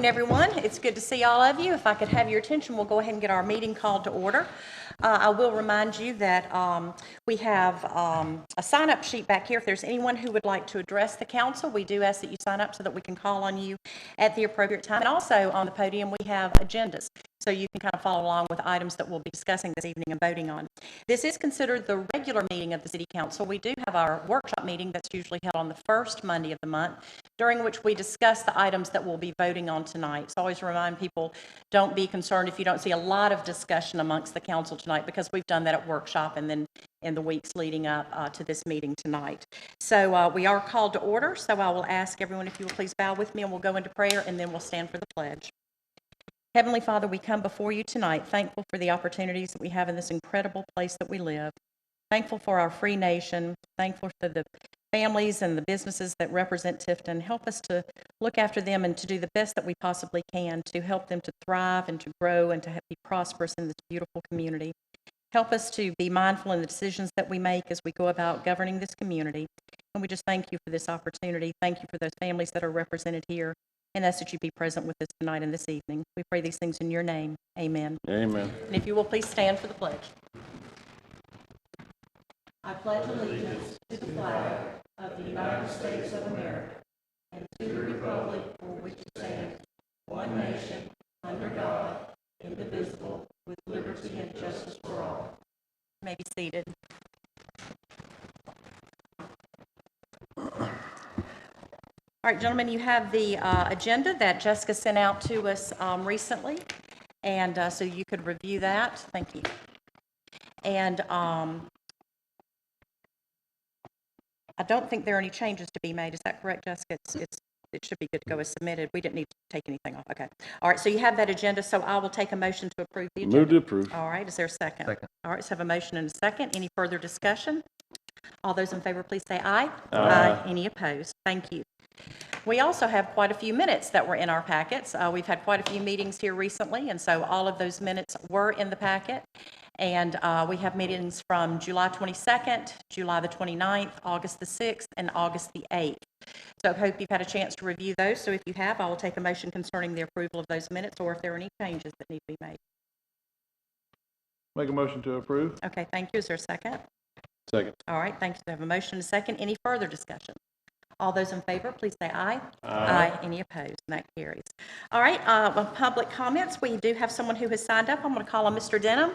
afternoon, everyone. It's good to see all of you. If I could have your attention, we'll go ahead and get our meeting called to order. I will remind you that we have a sign-up sheet back here. If there's anyone who would like to address the council, we do ask that you sign up so that we can call on you at the appropriate time. And also on the podium, we have agendas, so you can kind of follow along with items that we'll be discussing this evening and voting on. This is considered the regular meeting of the City Council. We do have our workshop meeting that's usually held on the first Monday of the month, during which we discuss the items that we'll be voting on tonight. So always remind people, don't be concerned if you don't see a lot of discussion amongst the council tonight, because we've done that at workshop and then in the weeks leading up to this meeting tonight. So we are called to order, so I will ask everyone if you will please bow with me, and we'll go into prayer, and then we'll stand for the pledge. Heavenly Father, we come before you tonight, thankful for the opportunities that we have in this incredible place that we live, thankful for our free nation, thankful for the families and the businesses that represent Tifton. Help us to look after them and to do the best that we possibly can to help them to thrive and to grow and to be prosperous in this beautiful community. Help us to be mindful in the decisions that we make as we go about governing this community. And we just thank you for this opportunity. Thank you for those families that are represented here, and ask that you be present with us tonight and this evening. We pray these things in your name. Amen. Amen. And if you will please stand for the pledge. I pledge allegiance to the flag of the United States of America and to the republic for which it stands, one nation, under God, indivisible, with liberty and justice for all. You may be seated. All right, gentlemen, you have the agenda that Jessica sent out to us recently, and so you could review that. Thank you. And I don't think there are any changes to be made. Is that correct, Jessica? It should be good to go as submitted. We didn't need to take anything off. Okay. All right, so you have that agenda, so I will take a motion to approve the agenda. Move to approve. All right, is there a second? Second. All right, so have a motion and a second. Any further discussion? All those in favor, please say aye. Aye. Any opposed? Thank you. We also have quite a few minutes that were in our packets. We've had quite a few meetings here recently, and so all of those minutes were in the packet. And we have meetings from July 22nd, July the 29th, August the 6th, and August the 8th. So I hope you've had a chance to review those. So if you have, I will take a motion concerning the approval of those minutes, or if there are any changes that need to be made. Make a motion to approve. Okay, thank you. Is there a second? Second. All right, thank you. I have a motion and a second. Any further discussion? All those in favor, please say aye. Aye. Any opposed? And that carries. All right, public comments. We do have someone who has signed up. I'm going to call on Mr. Denham.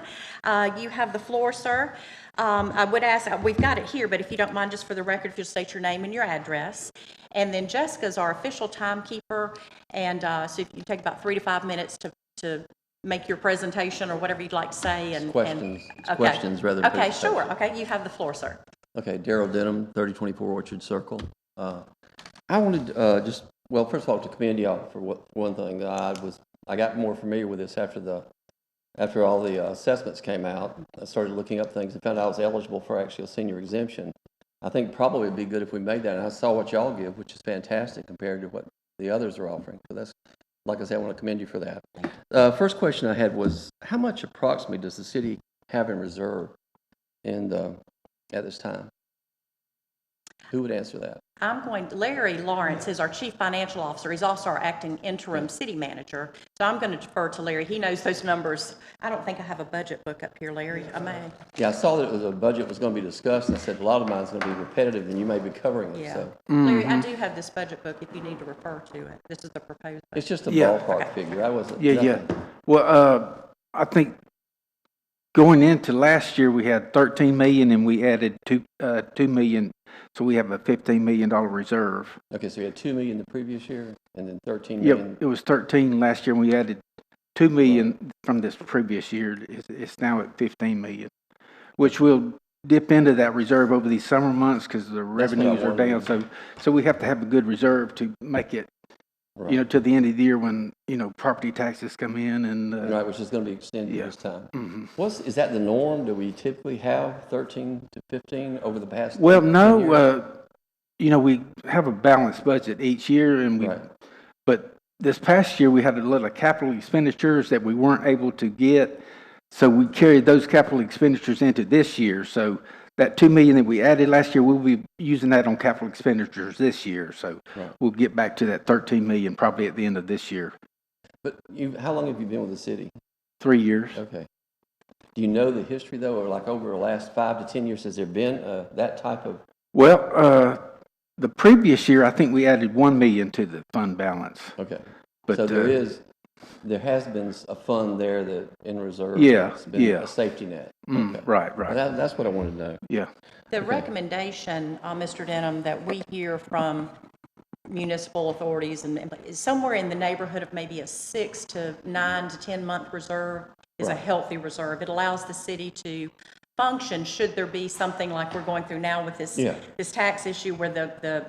You have the floor, sir. I would ask, we've got it here, but if you don't mind, just for the record, if you'll state your name and your address. And then Jessica's our official timekeeper, and so if you take about 3 to 5 minutes to make your presentation or whatever you'd like to say. And Questions. Okay. Questions rather than Okay, presentation. sure. Okay, you have the floor, sir. Okay, Daryl Denham, 3024 Orchard Circle. I wanted first of all, to commend y'all for one thing. I got more familiar with this after all the assessments came out. I started looking up things and found out I was eligible for actually a senior exemption. I think probably it'd be good if we made that. And I saw what y'all give, which is fantastic compared to what the others are offering. So that's, like I said, I want to commend you for that. First question I had was, how much approximately does the city have in reserve at this time? Who would answer that? Larry Lawrence is our chief financial officer. He's also our acting interim city manager. So I'm going to defer to Larry. He knows those numbers. I don't think I have a budget book up here, Larry. I may. Yeah, I saw that a budget was going to be discussed, and I said a lot of mine is going to be repetitive, and you may be covering it. Yeah. So Larry, I do have this budget book if you need to refer to it. This is the proposed budget. it's just a Yeah. ballpark figure. I wasn't. Yeah. nothing. Well, I think going into last year, we had 13 million and we added 2 million. So we have a $15 million reserve. Okay, so you had 2 million the previous year, and then 13 Yep, million. it was 13 last year and we added 2 million from this previous year. It's now at 15 million, which will dip into that reserve over these summer months because the revenues are down. So we have to have a good reserve to make it, Right. to the end of the year when, property taxes come in and. Right, which is going to be extended Yeah. this time. Mm-hmm. Is that the norm? Do we typically have 13 to 15 over the past? Well, 10 no, years? we have a balanced budget each year, and Right. but this past year we had a lot of capital expenditures that we weren't able to get, so we carried those capital expenditures into this year. So that 2 million that we added last year, we'll be using that on capital expenditures this year. So Right. we'll get back to that 13 million probably at the end of this year. But how long have you been with the city? 3 years. Okay. Do you know the history, though, or like over the last 5 to 10 years, has there been that type of? Well, the previous year, I think we added 1 million to the fund balance. Okay. But, So there has been a fund there that in reserve. Yeah, It's been yeah. a safety net. Mm, Okay. right, Well, right. that's what I wanted to know. Yeah. The recommendation, Mr. Denham, that we hear from municipal authorities and is somewhere in the neighborhood of maybe a 6 to 9 to 10 month reserve is a Right. healthy reserve. It allows the city to function should there be something like we're going through now with this Yeah. this tax issue where the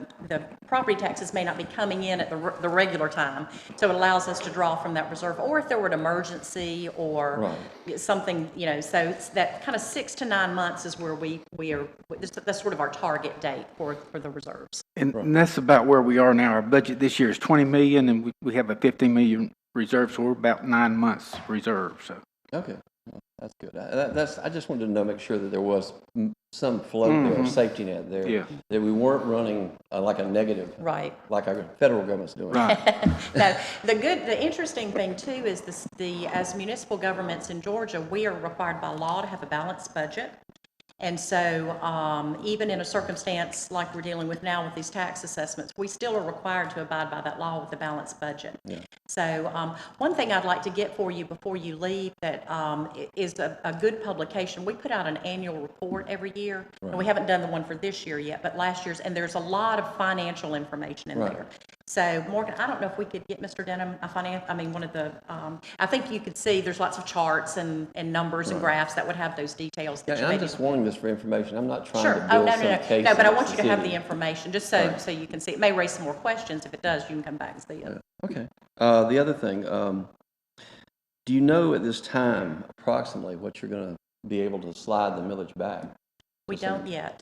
property taxes may not be coming in at the regular time. So it allows us to draw from that reserve, or if there were an emergency or something, so it's that kind of 6 to 9 months is where we are, that's sort of our target date for the reserves. And that's about where we are now. Our budget this year is 20 million, and we have a 15 million reserve, so we're about 9 months reserve, so. Okay. Well, that's good. I just wanted to make sure that there was some float there, safety net there. Yeah. That we weren't running like a negative. Right. Like our federal government's doing. Right. No, the interesting thing too is as municipal governments in Georgia, we are required by law to have a balanced budget. And so even in a circumstance like we're dealing with now with these tax assessments, we still are required to abide by that law with a balanced budget. Yeah. So one thing I'd like to get for you before you leave that is a good publication. We put out an annual report every year. And we haven't done the one for this year yet, but last year's, and there's a lot of financial information in there. So Morgan, I don't know if we could get Mr. Denham one of the, I think you could see there's lots of charts and numbers and graphs that would have those details. Yeah, That and you I'm maybe- just wanting this for information. I'm not trying Sure. to Oh, build no, some no, no. case. No, but I against want you to have the city. information, just so you can see. It may raise some more questions. If it does, you can come back and see it. Okay. The other thing, do you know at this time approximately what you're going to be able to slide the millage back? We don't yet.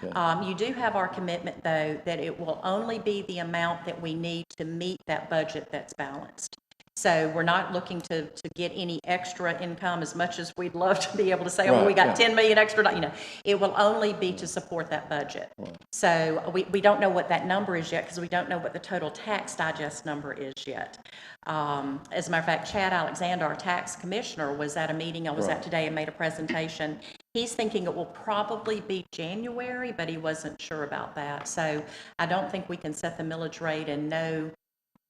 Okay. You do have our commitment, though, that it will only be the amount that we need to meet that budget that's balanced. So we're not looking to get any extra income as much as we'd love to be able to say, oh, we got 10 million extra, it will only be to support that budget. So we don't know what that number is yet because we don't know what the total tax digest number is yet. As a matter of fact, Chad Alexander, our tax commissioner, was at a meeting I was at today and made a presentation. He's thinking it will probably be January, but he wasn't sure about that. So I don't think we can set the millage rate and know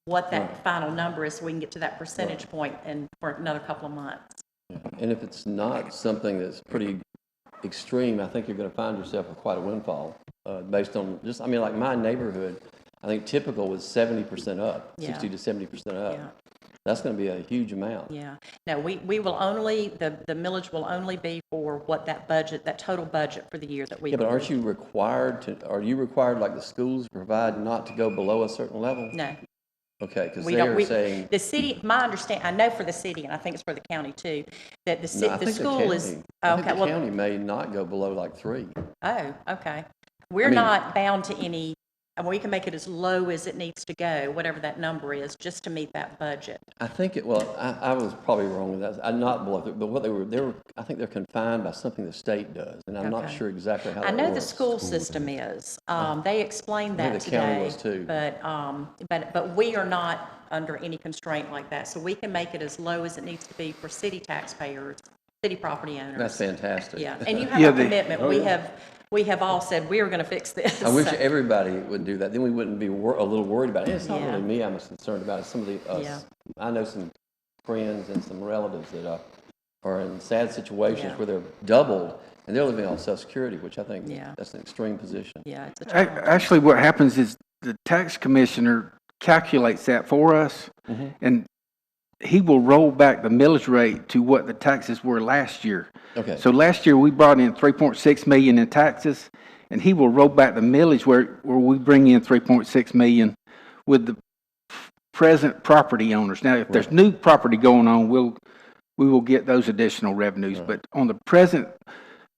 what that final number is so we can get to that percentage point and for another couple of months. And if it's not something that's pretty extreme, I think you're going to find yourself with quite a windfall based on just, like my neighborhood, I think typical was 70% up, 60 to 70% up. Yeah. That's going to be a huge amount. Yeah. No, we will only, the millage will only be for what that budget, that total budget for the year that we. Yeah, but are you required like the schools provide not to go below a certain level? No. Okay, because We they don't, are saying. the city, my understanding, I know for the city, and I think it's for the county too, that the No, I the think school is. I think Okay, the well, county may not go below like 3. oh, okay. We're mean- not bound to any, we can make it as low as it needs to go, whatever that number is, just to meet that budget. I think I was probably wrong with that. I'm not below it, but what they were, I think they're confined by something the state does, and I'm not Okay. sure exactly how I that know the works. school system is. They explained I that think the county today. was too. But we are not under any constraint like that. So we can make it as low as it needs to be for city taxpayers, city property owners. That's fantastic. Yeah, and you have Yeah, a the- commitment. We have all said, we are going to fix this. I wish So- everybody would do that. Then we wouldn't be a little worried about it. It's not Yeah. really me I'm concerned about. It's some of the us. Yeah. I know some friends and some relatives that are in sad situations Yeah. where they're doubled and they're living on Social Security, which I think Yeah. that's an extreme position. Yeah, it's a challenge. Actually, what happens is the tax commissioner calculates that for us, and he will roll back the millage rate to what the taxes were last year. Okay. So last year, we brought in 3.6 million in taxes, and he will roll back the millage where we bring in 3.6 million with the present property owners. Now, if there's new property going on, we will get those additional revenues. But on the present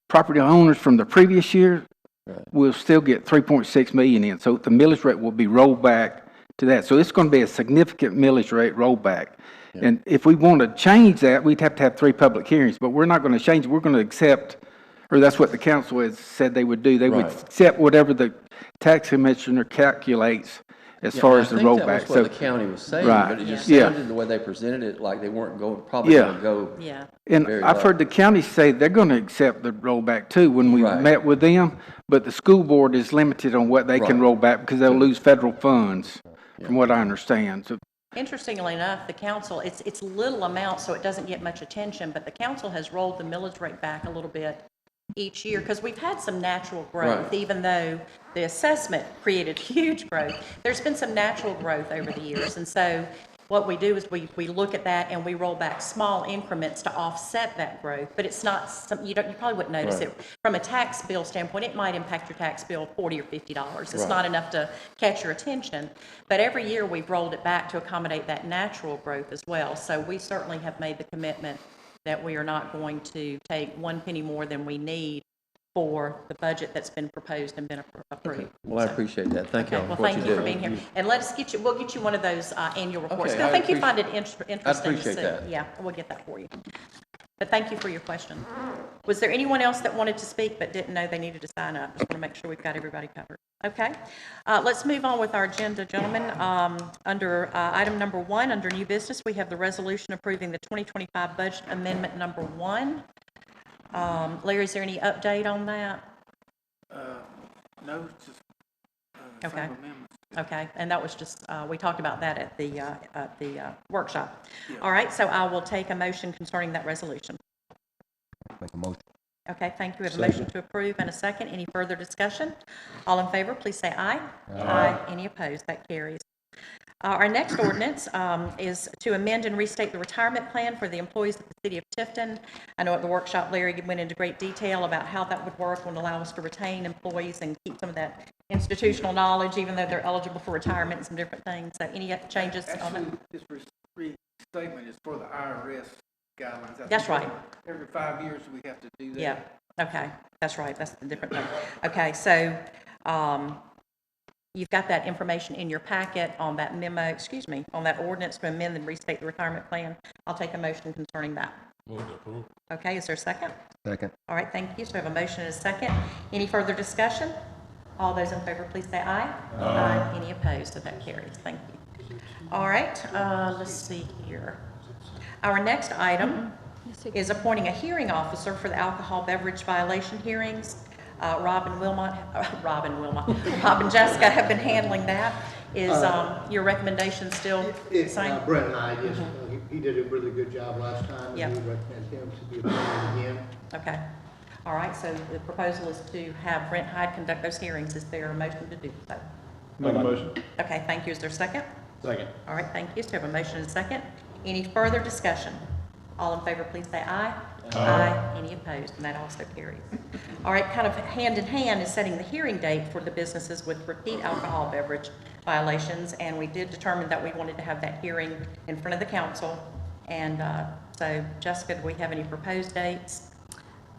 property owners from the previous year, we'll still get 3.6 million in. So the millage rate will be rolled back to that. So it's going to be a significant millage rate rollback. And if we want to change that, we'd have to have 3 public hearings, but we're not going to change it. We're going to accept, or that's what the council has said they would do. They would Right. accept whatever the tax commissioner calculates as Yeah, far and as the I think rollback. that was what the county was saying, Right. but it just Yeah. sounded the way they presented it, like they weren't going, probably Yeah. gonna go. Yeah. And very I've heard low. the county say they're gonna accept the rollback too when we Right. met with them, but the school board is limited on what they can Right. roll back because they'll lose federal funds, from what I understand. So, Interestingly enough, the council, it's little amount, so it doesn't get much attention, but the council has rolled the millage rate back a little bit each year, because we've had some natural growth, Right. even though the assessment created huge growth. There's been some natural growth over the years, and so what we do is we look at that and we roll back small increments to offset that growth, but it's not some, you probably wouldn't notice Right. it. From a tax bill standpoint, it might impact your tax bill $40 or $50. It's Right. not enough to catch your attention, but every year we've rolled it back to accommodate that natural growth as well. So we certainly have made the commitment that we are not going to take one penny more than we need for the budget that's been proposed and been approved. Well, I So- appreciate that. Thank you Okay, all well, for what you thank do. you for being here. And let us get you, we'll get you one of those annual reports. Okay, I I think you find it appreciate interesting to see. that. Yeah, we'll get that for you. But thank you for your question. Was there anyone else that wanted to speak but didn't know they needed to sign up? Just want to make sure we've got everybody covered. Okay. Let's move on with our agenda, gentlemen. Under item number 1, under new business, we have the resolution approving the 2025 budget amendment number 1. Larry, is there any update on that? no, just, Okay. Okay, and that was just, we talked about that at the workshop. All right, so I will take a motion concerning that resolution. Make a motion. Okay, thank you. We have a motion to approve and a second. Any further discussion? All in favor, please say aye. Aye. Any opposed? That carries. Our next ordinance is to amend and restate the retirement plan for the employees of the city of Tifton. I know at the workshop, Larry went into great detail about how that would work and allow us to retain employees and keep some of that institutional knowledge, even though they're eligible for retirement and some different things. So any changes on that? Actually, this restatement is for the IRS guidelines. I That's think right. Every 5 years, we have to do that. Yeah, okay, that's right, that's the different thing. Okay, so, you've got that information in your packet on that memo, on that ordinance to amend and restate the retirement plan. I'll take a motion concerning that. Okay, is there a second? Second. All right, thank you. So we have a motion and a second. Any further discussion? All those in favor, please say aye. Aye. Any opposed? So that carries. Thank you. All right, let's see here. Our next item is appointing a hearing officer for the alcohol beverage violation hearings. Rob and Jessica have been handling that. Is your recommendation still the It's same? Brent and I, yes, he did a really good job last time, and Yep. we recommend him to be appointed again. Okay. All right, so the proposal is to have Brent Hyde conduct those hearings. Is there a motion to do so? Make a motion. Okay, thank you. Is there a second? Second. All right, thank you. So we have a motion and a second. Any further discussion? All in favor, please say aye. Aye. Any opposed? And that also carries. All right, kind of hand in hand is setting the hearing date for the businesses with repeat alcohol beverage violations. And we did determine that we wanted to have that hearing in front of the council. And so, Jessica, do we have any proposed dates?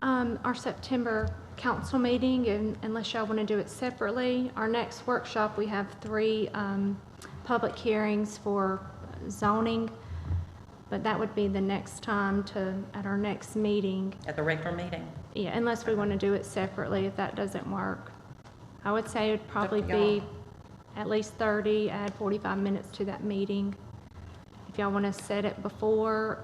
Our September council meeting, and unless y'all want to do it separately, our next workshop, we have 3 public hearings for zoning, but that would be the next time at our next meeting. At the regular meeting? Yeah, unless we want to do it separately, if that doesn't work. I would say it'd probably to y'all. be at least 30, add 45 minutes to that meeting. If y'all want to set it before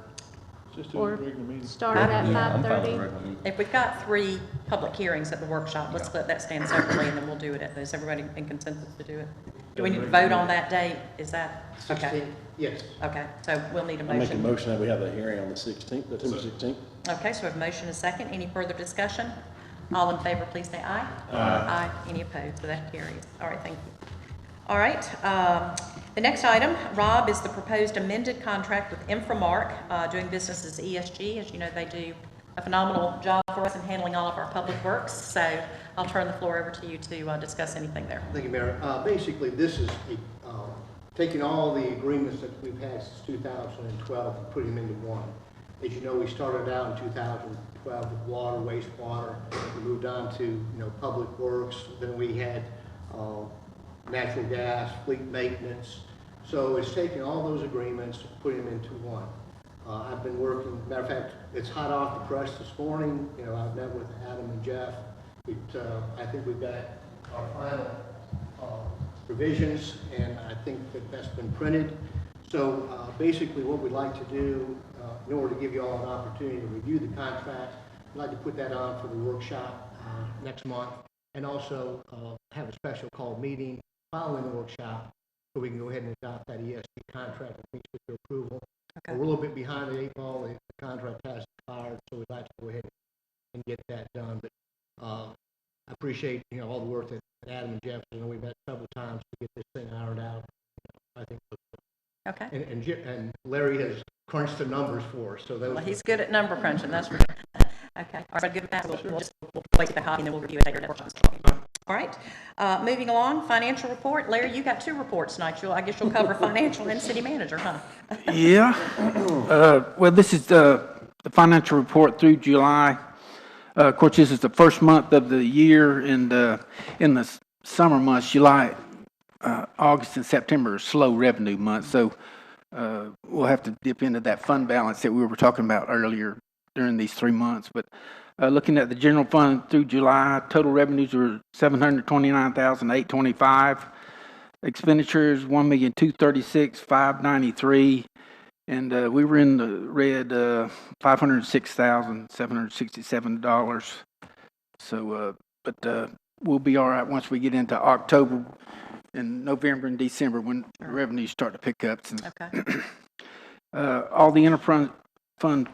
Just do a or regular meeting. start it at 5:30. If we've got 3 public hearings at the workshop, let's let that stand separately, and then we'll do it at those. Everybody in consensus to do it? Do we need to vote on that date? Is that, okay, 16, yes. okay, so we'll need a I make a motion. motion that we have the hearing on the 16th, September 16th. Okay, so we have a motion and a second. Any further discussion? All in favor, please say aye. Aye. Any opposed? So that carries. All right, thank you. All right, the next item, Rob, is the proposed amended contract with Inframark, doing business as ESG. As you know, they do a phenomenal job for us in handling all of our public works. So I'll turn the floor over to you to discuss anything there. Thank you, Mayor. Basically, this is taking all the agreements that we've had since 2012 and putting them into one. As you know, we started out in 2012 with water, wastewater. We moved on to, public works. Then we had natural gas, fleet maintenance. So it's taking all those agreements, putting them into one. I've been working, matter of fact, it's hot off the press this morning. I've met with Adam and Jeff. I think we've got our final revisions, and I think that that's been printed. So basically what we'd like to do, in order to give you all an opportunity to review the contract, I'd like to put that on for the workshop next month, and also have a special call meeting following the workshop so we can go ahead and adopt that ESP contract that meets with your approval. Okay. We're a little bit behind the 8 ball. The contract has expired, so we'd like to go ahead and get that done. But I appreciate, all the work that Adam and Jeff, we've had several times to get this thing ironed out. I think, Okay. and Larry has crunched the numbers for us, so those. Well, he's good at number crunching, that's for sure. Okay, all right, good with that. We'll wait for the copy and then we'll review it later. All right, moving along, financial report. Larry, you got 2 reports tonight. I guess you'll cover financial and city manager, huh? Yeah. Well, this is the financial report through July. Of course, this is the first month of the year, and in the summer months, July, August, and September are slow revenue months, so we'll have to dip into that fund balance that we were talking about earlier during these 3 months. But looking at the general fund through July, total revenues were $729,825. Expenditures $1,236,593, and we were in the red, $506,767. So, but we'll be all right once we get into October and November and December when revenues start to pick up. Okay. All the enterprise funds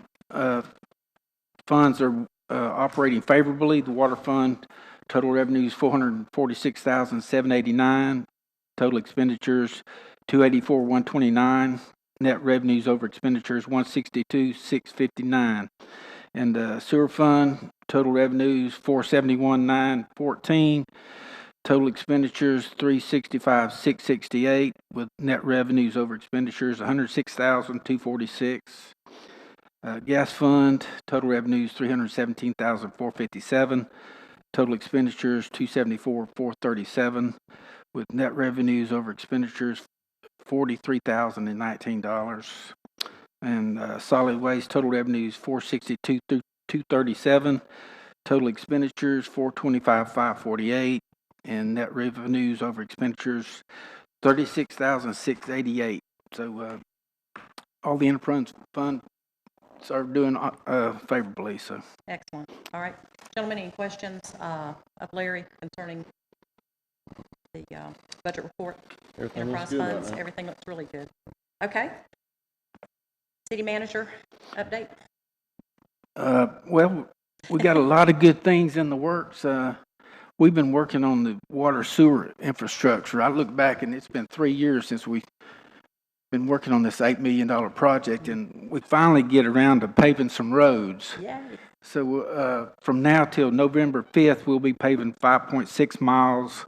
are operating favorably. The water fund total revenues $446,789. Total expenditures $284,129. Net revenues over expenditures $162,659. And sewer fund total revenues $471,914. Total expenditures $365,668, with net revenues over expenditures $106,246. Gas fund total revenues $317,457. Total expenditures $274,437, with net revenues over expenditures $43,019. And solid waste total revenues $462,237. Total expenditures $425,548. And net revenues over expenditures $36,688. So all the enterprise funds are doing favorably. So Excellent. All right. Gentlemen, any questions of Larry concerning the budget report? Everything looks Enterprise good right funds, now. everything looks really good. Okay. City manager update? well, we got a lot of good things in the works. We've been working on the water sewer infrastructure. I look back and it's been 3 years since we've been working on this $8 million project, and we finally get around to paving some roads. Yay. So from now till November 5th, we'll be paving 5.6 miles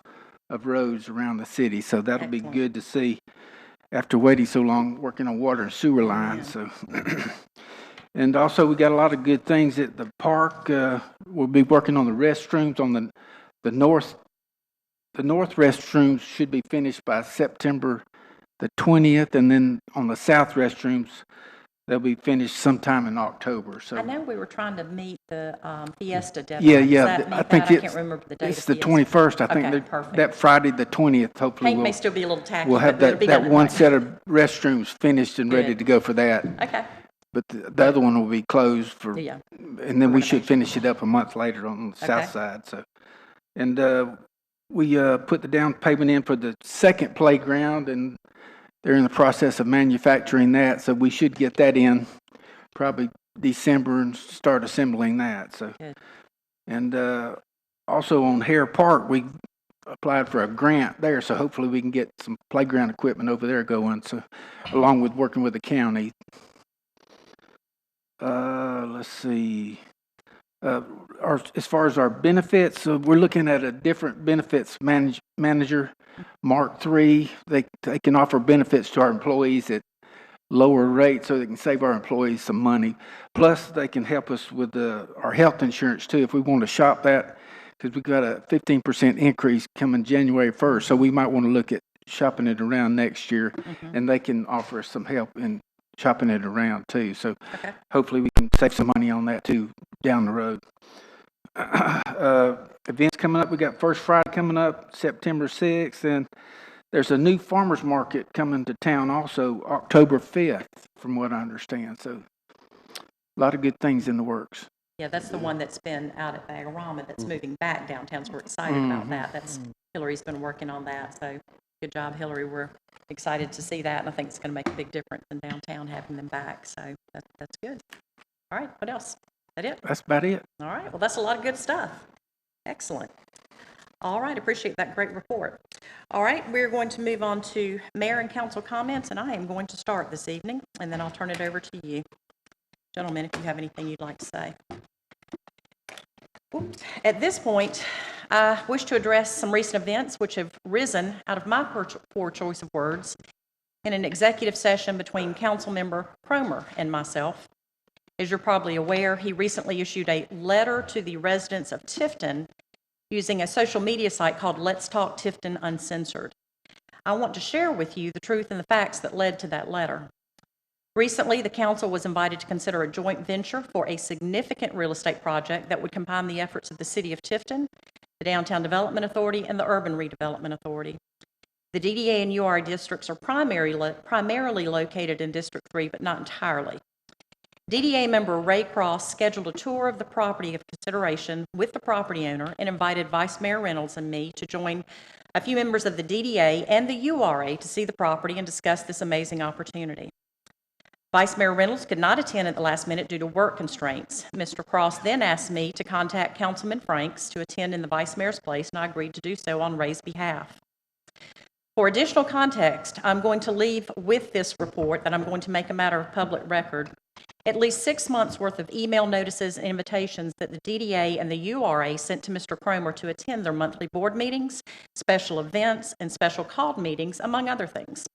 of roads around the city. So that'll be Excellent. good to see after waiting so long working on water and sewer lines. So, and also we got a lot of good things at the park. We'll be working on the restrooms on the north. The north restrooms should be finished by September the 20th, and then on the south restrooms, they'll be finished sometime in October. So I know we were trying to meet the Fiesta deadline. Does yeah. that meet I think that? I can't remember the date it's of the Fiesta. 21st. I think Okay, that- perfect. that Friday, the 20th. Hopefully, Paint may still be a little tacky. we'll have but it'll be that done one right. set of restrooms finished and ready Good. to go for that. Okay. But the other one will be closed for, Yeah. and then we should finish it up a month later on the south Okay. side. So, and we put the down payment in for the second playground, and they're in the process of manufacturing that. So we should get that in probably December and start assembling that. So, Good. and also on Hare Park, we applied for a grant there. So hopefully we can get some playground equipment over there going. So, along with working with the county. Let's see. As far as our benefits, we're looking at a different benefits manager, Mark III. They can offer benefits to our employees at lower rates so they can save our employees some money. Plus, they can help us with our health insurance too if we want to shop that, because we've got a 15% increase coming January 1st. So we might want to look at shopping it around next year, and they can offer us some help in shopping it around too. So Okay. hopefully we can save some money on that too down the road. Events coming up. We got First Friday coming up, September 6th, and There's a new farmer's market coming to town also, October 5th, from what I understand. So a lot of good things in the works. Yeah, that's the one that's been out at Bagorama that's moving back downtown, so we're excited about that. That's, Hillary's been working on that, so good job, Hillary. We're excited to see that, and I think it's going to make a big difference in downtown having them back, so that's good. All right, what else? Is that it? That's about it. All right, well, that's a lot of good stuff. Excellent. All right, appreciate that great report. All right, we're going to move on to mayor and council comments, and I am going to start this evening, and then I'll turn it over to you. Gentlemen, if you have anything you'd like to say. Oops. At this point, I wish to address some recent events which have risen out of my poor choice of words in an executive session between Councilmember Cromer and myself. As you're probably aware, he recently issued a letter to the residents of Tifton using a social media site called Let's Talk Tifton Uncensored. I want to share with you the truth and the facts that led to that letter. Recently, the council was invited to consider a joint venture for a significant real estate project that would combine the efforts of the City of Tifton, the Downtown Development Authority, and the Urban Redevelopment Authority. The DDA and URA districts are primarily located in District 3, but not entirely. DDA member Ray Cross scheduled a tour of the property of consideration with the property owner and invited Vice Mayor Reynolds and me to join a few members of the DDA and the URA to see the property and discuss this amazing opportunity. Vice Mayor Reynolds could not attend at the last minute due to work constraints. Mr. Cross then asked me to contact Councilman Franks to attend in the Vice Mayor's place, and I agreed to do so on Ray's behalf. For additional context, I'm going to leave with this report that I'm going to make a matter of public record at least 6 months' worth of email notices and invitations that the DDA and the URA sent to Mr. Cromer to attend their monthly board meetings, special events, and special called meetings, among other things.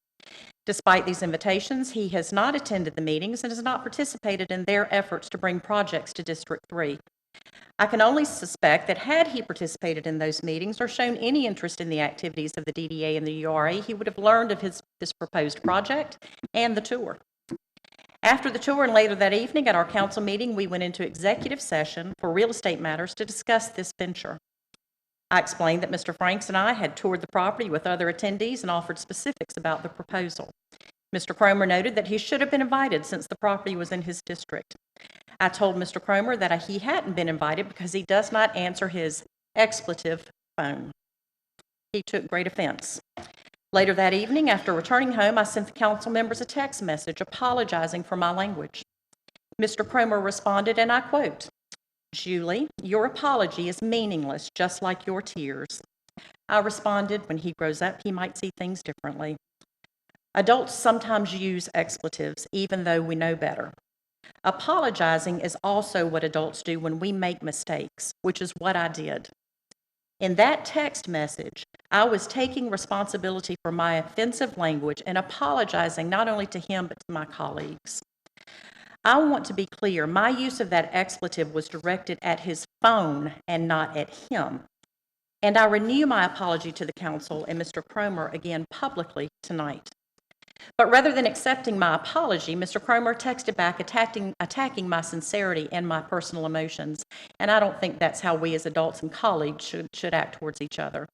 Despite these invitations, he has not attended the meetings and has not participated in their efforts to bring projects to District 3. I can only suspect that had he participated in those meetings or shown any interest in the activities of the DDA and the URA, he would have learned of this proposed project and the tour. After the tour and later that evening at our council meeting, we went into executive session for real estate matters to discuss this venture. I explained that Mr. Franks and I had toured the property with other attendees and offered specifics about the proposal. Mr. Cromer noted that he should have been invited since the property was in his district. I told Mr. Cromer that he hadn't been invited because he does not answer his expletive phone. He took great offense. Later that evening, after returning home, I sent the council members a text message apologizing for my language. Mr. Cromer responded, and I quote, "Julie, your apology is meaningless, just like your tears." I responded, when he grows up, he might see things differently. Adults sometimes use expletives, even though we know better. Apologizing is also what adults do when we make mistakes, which is what I did. In that text message, I was taking responsibility for my offensive language and apologizing not only to him, but to my colleagues. I want to be clear, my use of that expletive was directed at his phone and not at him. And I renew my apology to the council and Mr. Cromer again publicly tonight. But rather than accepting my apology, Mr. Cromer texted back attacking my sincerity and my personal emotions. And I don't think that's how we as adults and colleagues should act towards each other.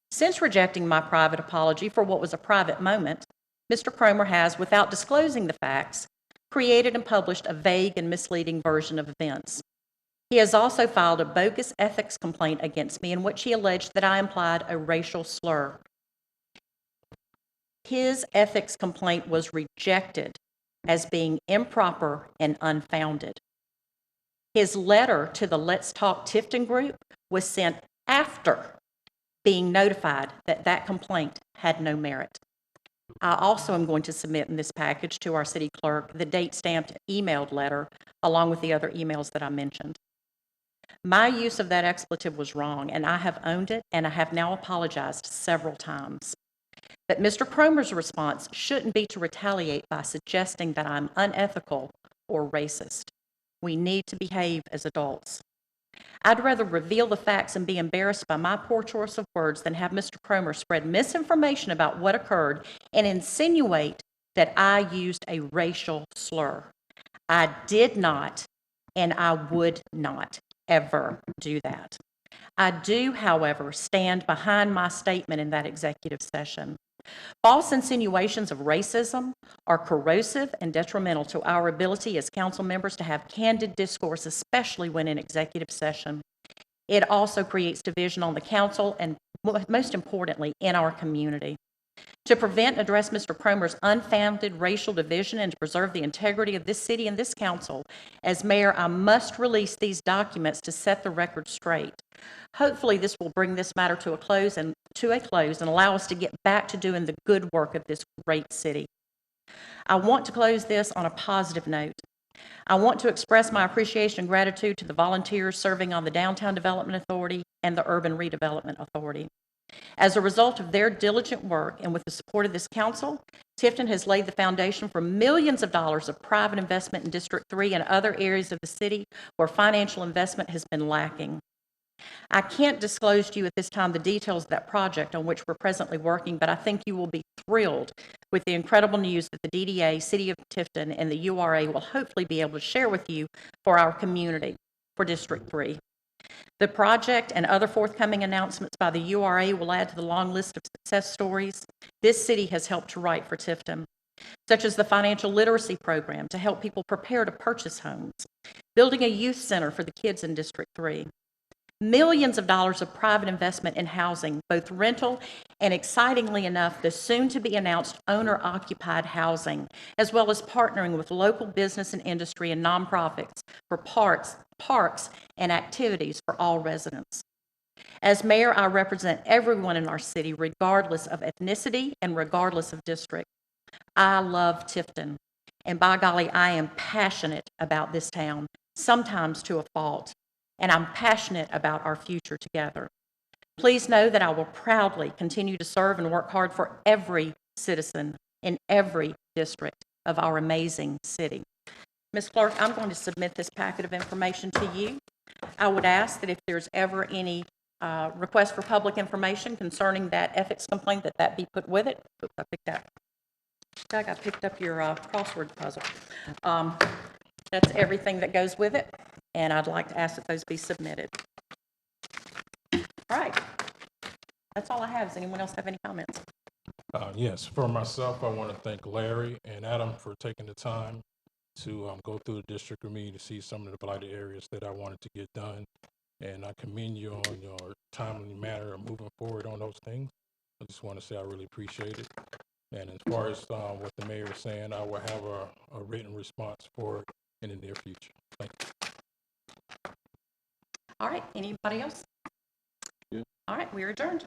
Since rejecting my private apology for what was a private moment, Mr. Cromer has, without disclosing the facts, created and published a vague and misleading version of events. He has also filed a bogus ethics complaint against me in which he alleged that I implied a racial slur. His ethics complaint was rejected as being improper and unfounded. His letter to the Let's Talk Tifton group was sent after being notified that that complaint had no merit. I also am going to submit in this package to our city clerk the date-stamped emailed letter along with the other emails that I mentioned. My use of that expletive was wrong, and I have owned it, and I have now apologized several times. But Mr. Cromer's response shouldn't be to retaliate by suggesting that I'm unethical or racist. We need to behave as adults. I'd rather reveal the facts and be embarrassed by my poor choice of words than have Mr. Cromer spread misinformation about what occurred and insinuate that I used a racial slur. I did not, and I would not ever do that. I do, however, stand behind my statement in that executive session. False insinuations of racism are corrosive and detrimental to our ability as council members to have candid discourse, especially when in executive session. It also creates division on the council and, most importantly, in our community. To prevent and address Mr. Cromer's unfounded racial division and to preserve the integrity of this city and this council, as mayor, I must release these documents to set the record straight. Hopefully, this will bring this matter to a close and allow us to get back to doing the good work of this great city. I want to close this on a positive note. I want to express my appreciation and gratitude to the volunteers serving on the Downtown Development Authority and the Urban Redevelopment Authority. As a result of their diligent work and with the support of this council, Tifton has laid the foundation for millions of dollars of private investment in District 3 and other areas of the city where financial investment has been lacking. I can't disclose to you at this time the details of that project on which we're presently working, but I think you will be thrilled with the incredible news that the DDA, City of Tifton, and the URA will hopefully be able to share with you for our community, for District 3. The project and other forthcoming announcements by the URA will add to the long list of success stories this city has helped to write for Tifton, such as the financial literacy program to help people prepare to purchase homes, building a youth center for the kids in District 3, millions of dollars of private investment in housing, both rental and, excitingly enough, the soon-to-be-announced owner-occupied housing, as well as partnering with local business and industry and nonprofits for parks, and activities for all residents. As mayor, I represent everyone in our city, regardless of ethnicity and regardless of district. I love Tifton, and by golly, I am passionate about this town, sometimes to a fault, and I'm passionate about our future together. Please know that I will proudly continue to serve and work hard for every citizen in every district of our amazing city. Ms. Clerk, I'm going to submit this packet of information to you. I would ask that if there's ever any request for public information concerning that ethics complaint, that be put with it. Oops, I picked up your crossword puzzle. That's everything that goes with it, and I'd like to ask that those be submitted. All right. That's all I have. Does anyone else have any comments? Yes, for myself, I want to thank Larry and Adam for taking the time to go through the district with me to see some of the blighted areas that I wanted to get done. And I commend you on your timely manner of moving forward on those things. I just want to say I really appreciate it. And as far as what the mayor is saying, I will have a written response for it in the near future. Thank you. All right. Anybody else? Yeah. All right. We are adjourned.